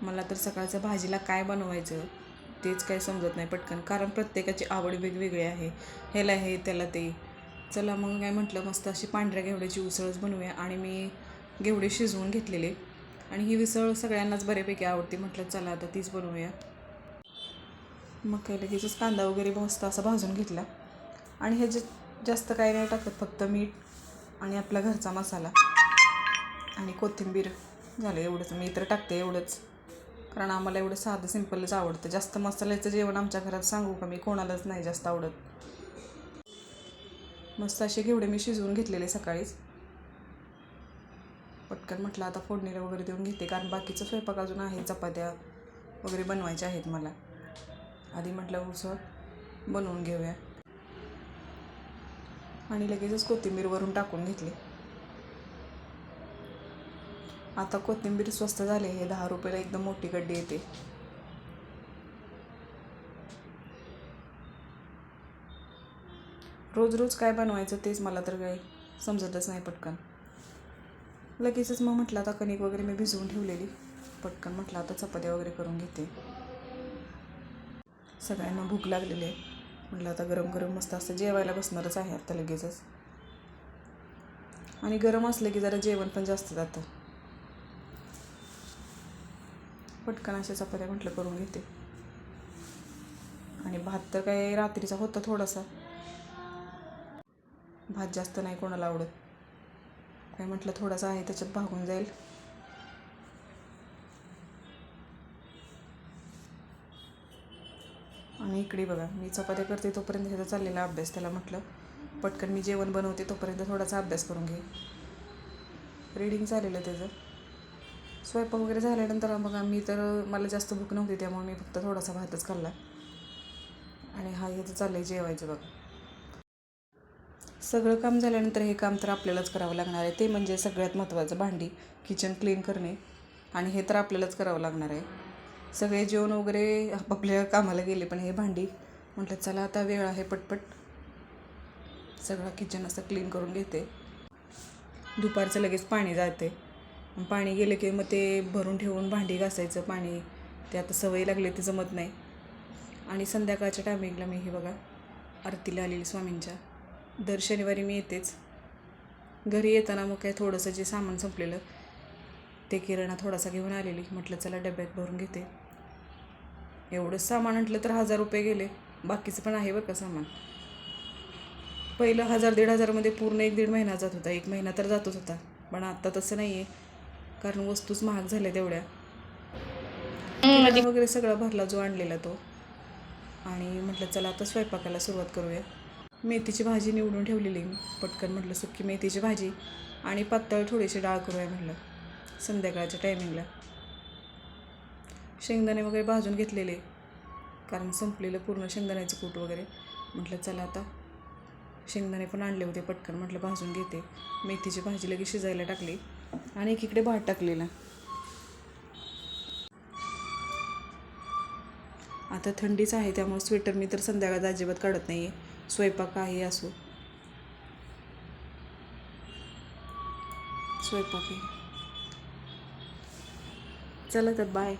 मला तर सकाळचं भाजीला काय बनवायचं तेच काही समजत नाही पटकन, कारण प्रत्येकाची आवड वेगवेगळी आहे. ह्याला हे त्याला ते. चला मग काय म्हटलं, मस्त अशी पांढऱ्या घेवड्याची उसळच बनवूया. आणि मी घेवडे शिजवून घेतलेले आणि ही उसळ सगळ्यांनाच बऱ्यापैकी आवडते. म्हटलं चला आता तीच बनवूया. मग काय लगेचच कांदा वगैरे मस्त असा भाजून घेतला. आणि ह्याच्यात जास्त काही नाही टाकत, फक्त मीठ आणि आपला घरचा मसाला आणि कोथिंबीर, झालं एवढंच. मी तर टाकते एवढंच, कारण आम्हाला एवढं साधं सिंपलच आवडतं. जास्त मसाल्याचं जेवण आमच्या घरात सांगू का मी, कोणालाच नाही जास्त आवडत. मस्त असे घेवडे मी शिजवून घेतलेले सकाळीच. पटकन म्हटलं आता फोडणीला वगैरे देऊन घेते, कारण बाकीचं स्वयंपाक अजून आहे, चपात्या वगैरे बनवायच्या आहेत मला. आधी म्हटलं उसळ बनवून घेऊया. आणि लगेचच कोथिंबीर वरून टाकून घेतली. आता कोथिंबीर स्वस्त झाली आहे, 10 रुपयाला एकदम मोठी गड्डी येते. रोज रोज काय बनवायचं तेच मला तर काही समजतच नाही पटकन. लगेचच मग म्हटलं आता कणिक वगैरे मी भिजवून ठेवलेली, पटकन म्हटलं आता चपात्या वगैरे करून घेते. सगळ्यांना भूक लागलेली आहे. म्हटलं आता गरम गरम मस्त असं जेवायला बसणारच आहे आता लगेचच. आणि गरम असलं की जरा जेवण पण जास्त जातं. पटकन अशा चपात्या म्हटलं करून घेते. आणि भात तर काय रात्रीचा होता थोडासा, भात जास्त नाही कोणाला आवडत. काय म्हटलं थोडासा आहे त्याच्यात भागून जाईल. आणि इकडे बघा मी चपात्या करते तोपर्यंत ह्याचा चाललेला अभ्यास. त्याला म्हटलं पटकन मी जेवण बनवते तोपर्यंत थोडासा अभ्यास करून घे. रीडिंग चाललेलं त्याचं. स्वयंपाक वगैरे झाल्यानंतर बघा मी तर, मला जास्त भूक नव्हती त्यामुळे मी फक्त थोडासा भातच खाल्ला. आणि हा ह्याचं चाललं आहे जेवायचं बघा. सगळं काम झाल्यानंतर हे काम तर आपल्यालाच करावं लागणार आहे, ते म्हणजे सगळ्यात महत्त्वाचं, भांडी, किचन क्लीन करणे. आणि हे तर आपल्यालाच करावं लागणार आहे. सगळे जेवण वगैरे आपापल्या कामाला गेले, पण हे भांडी म्हटलं चला आता वेळ आहे, पटपट सगळं किचन असं क्लीन करून घेते. दुपारचं लगेच पाणी जाते. पाणी गेलं की मग ते भरून ठेवून भांडी घासायचं, पाणी ते आता सवय लागली, ते जमत नाही. आणि संध्याकाळच्या टायमिंगला मी हे बघा आरतीला आलेली स्वामींच्या, दर शनिवारी मी येतेच. घरी येताना मग काय थोडंसं जे सामान संपलेलं ते किराणा थोडासा घेऊन आलेली. म्हटलं चला डब्यात भरून घेते. एवढंच सामान म्हटलं तर 1000 रुपये गेले. बाकीचं पण आहे बरं का सामान. पहिलं 1000-1500मध्ये पूर्ण 1-1.5 महिना जात होता. 1 महिना तर जातच होता. पण आत्ता तसं नाही आहे, कारण वस्तूच महाग झाल्या तेवढ्या. किराणा वगैरे सगळा भरला जो आणलेला तो. आणि म्हटलं चला आता स्वयंपाकाला सुरुवात करूया. मेथीची भाजी निवडून ठेवलेली मी. पटकन म्हटलं सुकी मेथीची भाजी आणि पातळ थोडीशी डाळ करूया म्हटलं संध्याकाळच्या टायमिंगला. शेंगदाणे वगैरे भाजून घेतलेले, कारण संपलेलं पूर्ण शेंगदाण्याचं कूट वगैरे. म्हटलं चला आता शेंगदाणे पण आणले होते, पटकन म्हटलं भाजून घेते. मेथीची भाजी लगेच शिजायला टाकली आणि एकीकडे भात टाकलेला. आता थंडीच आहे त्यामुळे स्वेटर मी तर संध्याकाळचा अजिबात काढत नाही आहे, स्वयंपाक आहे असो. स्वयंपाक आहे. चला तर बाय.